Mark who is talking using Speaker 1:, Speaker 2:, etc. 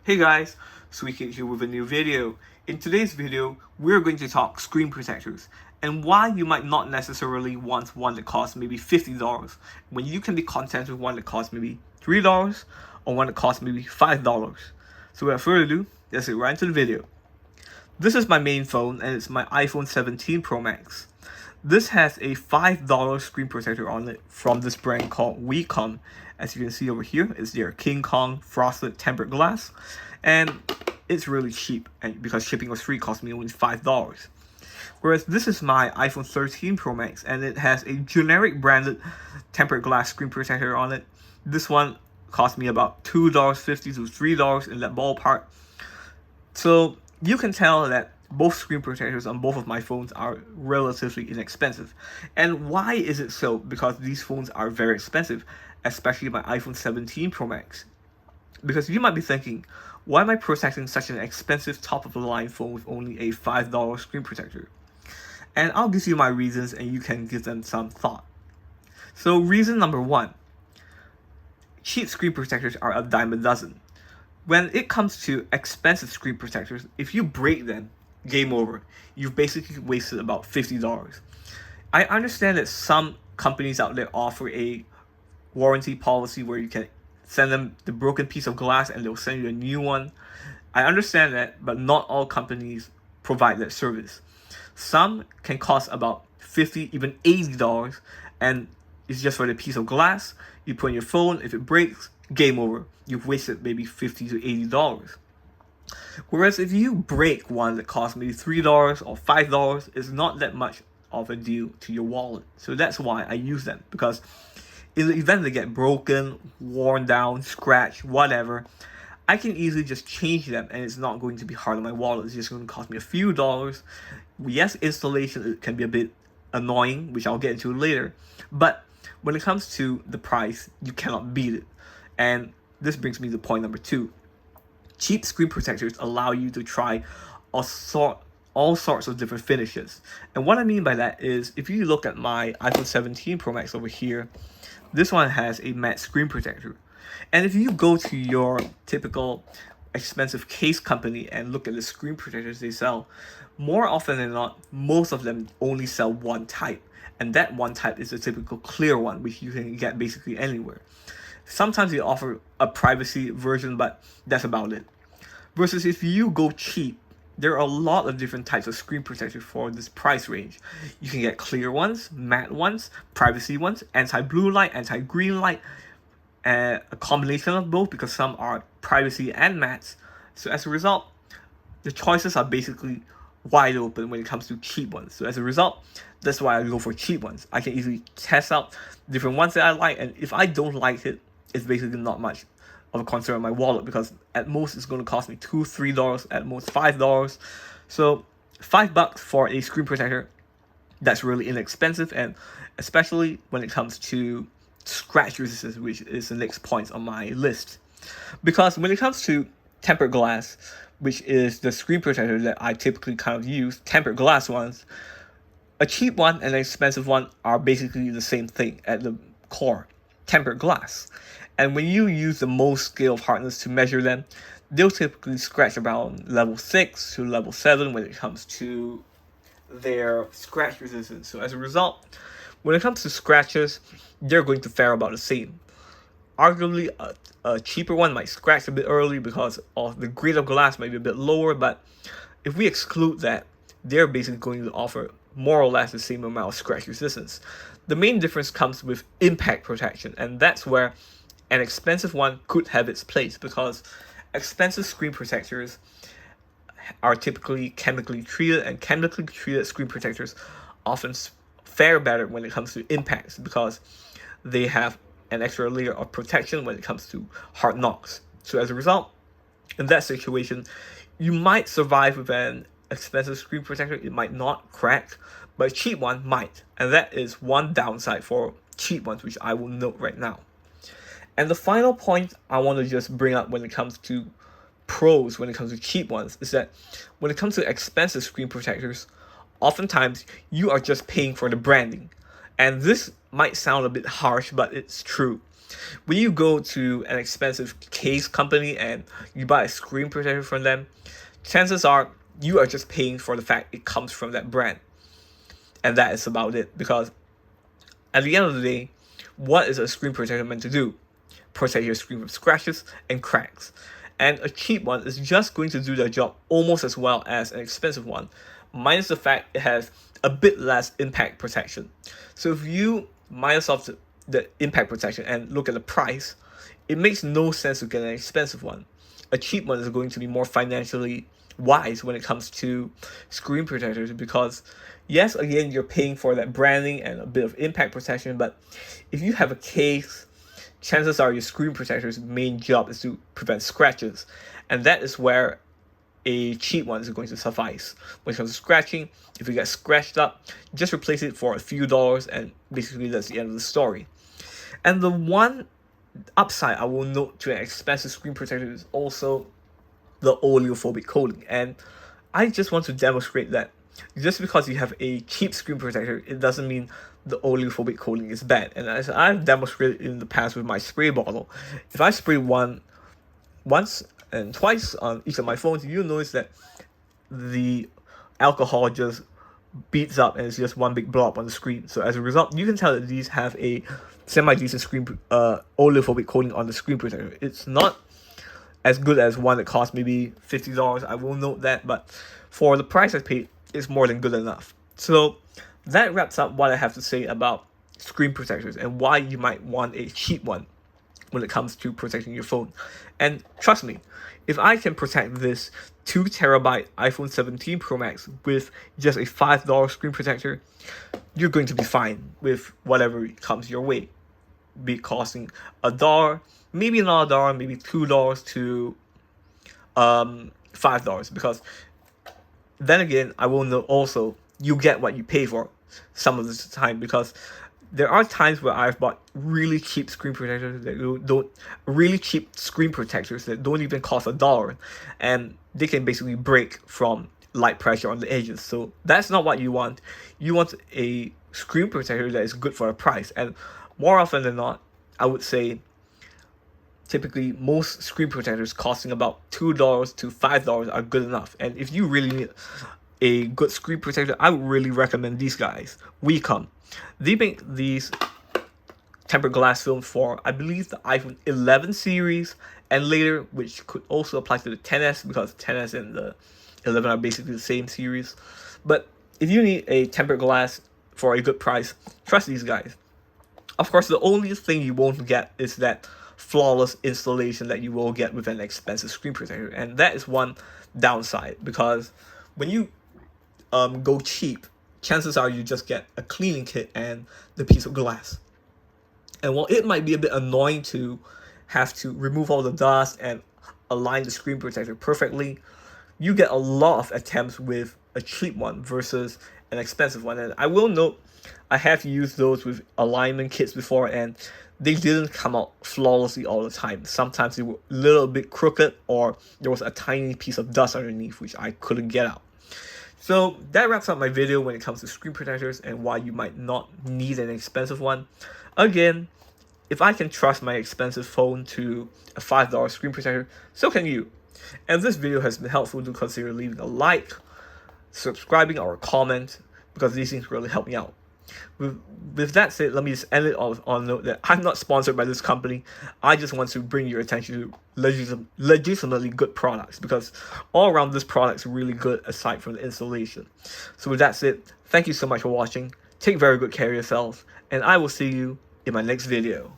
Speaker 1: Hey guys, Sweetkid here with a new video. In today's video, we're going to talk screen protectors and why you might not necessarily want one that costs maybe $50 when you can be content with one that costs maybe $3 or one that costs maybe $5. So without further ado, let's get right into the video. This is my main phone and it's my iPhone 17 Pro Max. This has a $5 screen protector on it from this brand called Wacom. As you can see over here, it's their King Kong frosted tempered glass. And it's really cheap, and because shipping was free, cost me only $5. Whereas this is my iPhone 13 Pro Max, and it has a generic branded tempered glass screen protector on it. This one cost me about $2.50 to $3 in that ballpark. So you can tell that both screen protectors on both of my phones are relatively inexpensive. And why is it so? Because these phones are very expensive, especially my iPhone 17 Pro Max. Because you might be thinking, why am I protecting such an expensive top-of-the-line phone with only a $5 screen protector? And I'll give you my reasons and you can give them some thought. So reason number one, cheap screen protectors are a dime a dozen. When it comes to expensive screen protectors, if you break them, game over. You've basically wasted about $50. I understand that some companies out there offer a warranty policy where you can send them the broken piece of glass and they'll send you a new one. I understand that, but not all companies provide that service. Some can cost about $50, even $80, and it's just for the piece of glass. You put in your phone, if it breaks, game over. You've wasted maybe $50 to $80. Whereas if you break one that costs maybe $3 or $5, it's not that much of a deal to your wallet. So that's why I use them, because in the event they get broken, worn down, scratched, whatever, I can easily just change them and it's not going to be hard on my wallet. It's just going to cost me a few dollars. Yes, installation can be a bit annoying, which I'll get into later, but when it comes to the price, you cannot beat it. And this brings me to point number two. Cheap screen protectors allow you to try all sorts of different finishes. And what I mean by that is, if you look at my iPhone 17 Pro Max over here, this one has a matte screen protector. And if you go to your typical expensive case company and look at the screen protectors they sell, more often than not, most of them only sell one type. And that one type is a typical clear one, which you can get basically anywhere. Sometimes they offer a privacy version, but that's about it. Versus if you go cheap, there are a lot of different types of screen protectors for this price range. You can get clear ones, matte ones, privacy ones, anti-blue light, anti-green light, a combination of both because some are privacy and mattes. So as a result, the choices are basically wide open when it comes to cheap ones. So as a result, that's why I go for cheap ones. I can easily test out different ones that I like, and if I don't like it, it's basically not much of a concern in my wallet, because at most it's going to cost me $2, $3, at most $5. So $5 for a screen protector, that's really inexpensive, and especially when it comes to scratch resistance, which is the next point on my list. Because when it comes to tempered glass, which is the screen protector that I typically kind of use, tempered glass ones, a cheap one and an expensive one are basically the same thing at the core, tempered glass. And when you use the Mohs scale of hardness to measure them, they'll typically scratch around level 6 to level 7 when it comes to their scratch resistance. So as a result, when it comes to scratches, they're going to fare about the same. Arguably, a cheaper one might scratch a bit early because of the grade of glass might be a bit lower, but if we exclude that, they're basically going to offer more or less the same amount of scratch resistance. The main difference comes with impact protection, and that's where an expensive one could have its place, because expensive screen protectors are typically chemically treated, and chemically treated screen protectors often fare better when it comes to impacts because they have an extra layer of protection when it comes to hard knocks. So as a result, in that situation, you might survive with an expensive screen protector. It might not crack, but a cheap one might. And that is one downside for cheap ones, which I will note right now. And the final point I want to just bring up when it comes to pros, when it comes to cheap ones, is that when it comes to expensive screen protectors, oftentimes you are just paying for the branding. And this might sound a bit harsh, but it's true. When you go to an expensive case company and you buy a screen protector from them, chances are you are just paying for the fact it comes from that brand. And that is about it. Because at the end of the day, what is a screen protector meant to do? Protect your screen from scratches and cracks. And a cheap one is just going to do their job almost as well as an expensive one, minus the fact it has a bit less impact protection. So if you minus off the impact protection and look at the price, it makes no sense to get an expensive one. A cheap one is going to be more financially wise when it comes to screen protectors, because yes, again, you're paying for that branding and a bit of impact protection, but if you have a case, chances are your screen protector's main job is to prevent scratches, and that is where a cheap one is going to suffice. When it comes to scratching, if you get scratched up, just replace it for a few dollars, and basically that's the end of the story. And the one upside I will note to an expensive screen protector is also the oleophobic coating. And I just want to demonstrate that just because you have a cheap screen protector, it doesn't mean the oleophobic coating is bad. And as I've demonstrated in the past with my spray bottle, if I spray once and twice on each of my phones, you'll notice that the alcohol just beats up and it's just one big blob on the screen. So as a result, you can tell that these have a semi-decent screen oleophobic coating on the screen protector. It's not as good as one that costs maybe $50, I will note that, but for the price I paid, it's more than good enough. So that wraps up what I have to say about screen protectors and why you might want a cheap one when it comes to protecting your phone. And trust me, if I can protect this 2TB iPhone 17 Pro Max with just a $5 screen protector, you're going to be fine with whatever comes your way, be it costing $1, maybe another $1, maybe $2 to $5, because then again, I will know also you get what you pay for some of the time, because there are times where I've bought really cheap screen protectors that don't even cost $1, and they can basically break from light pressure on the edges. So that's not what you want. You want a screen protector that is good for the price. And more often than not, I would say typically most screen protectors costing about $2 to $5 are good enough. And if you really need a good screen protector, I would really recommend these guys, Wacom. They make these tempered glass film for, I believe, the iPhone 11 series and later, which could also apply to the XS, because 10s and the 11 are basically the same series. But if you need a tempered glass for a good price, trust these guys. Of course, the only thing you won't get is that flawless installation that you will get with an expensive screen protector, and that is one downside, because when you go cheap, chances are you just get a cleaning kit and the piece of glass. And while it might be a bit annoying to have to remove all the dust and align the screen protector perfectly, you get a lot of attempts with a cheap one versus an expensive one. And I will note, I have used those with alignment kits before, and they didn't come out flawlessly all the time. Sometimes they were a little bit crooked, or there was a tiny piece of dust underneath which I couldn't get out. So that wraps up my video when it comes to screen protectors and why you might not need an expensive one. Again, if I can trust my expensive phone to a $5 screen protector, so can you. And if this video has been helpful, do consider leaving a like, subscribing, or a comment, because these things really help me out. With that said, let me just end it on a note that I'm not sponsored by this company. I just want to bring your attention to legitimately good products, because all around this product is really good aside from the installation. So with that said, thank you so much for watching. Take very good care of yourselves, and I will see you in my next video.